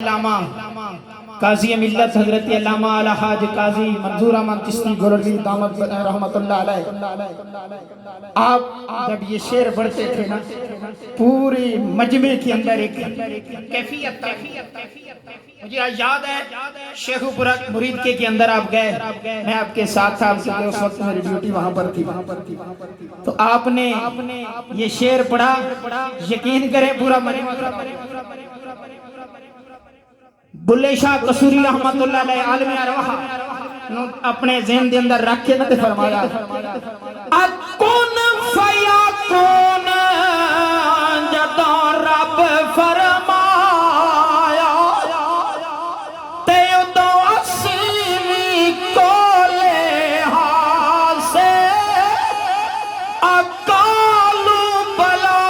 काजी मिल्लत हजरत अल्लामा अलहाज काजी मंजूर अहमद चिश्ती गोरवी दामद रहमतुल्लाह अलैह, आप जब ये शेर पढ़ते थे ना, पूरे मजमे के अंदर एक कैफियत था। मुझे याद है शेखुपुरा मुरीद के अंदर आप गए, मैं आपके साथ था, उस वक्त मेरी ड्यूटी वहां पर थी। तो आपने ये शेर पढ़ा, यकीन करें पूरा मजमा बुल्ले शाह कसूरी रहमतुल्लाह अलैह आलिम अरवाह अपने ज़हन के अंदर रख के ना ते फरमाया, अकुन फयकुन जदों रब फरमाया ते उदों असीं कोले हासे अकालू बला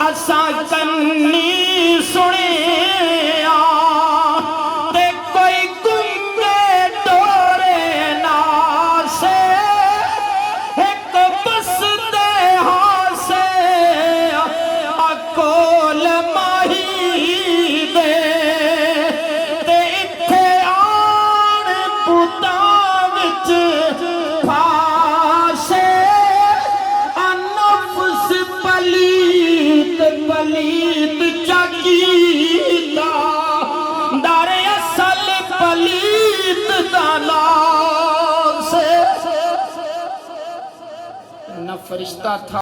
असा कन्नी सुने पलीत जागीता दारे असल पलीत दाना से न फरिश्ता था।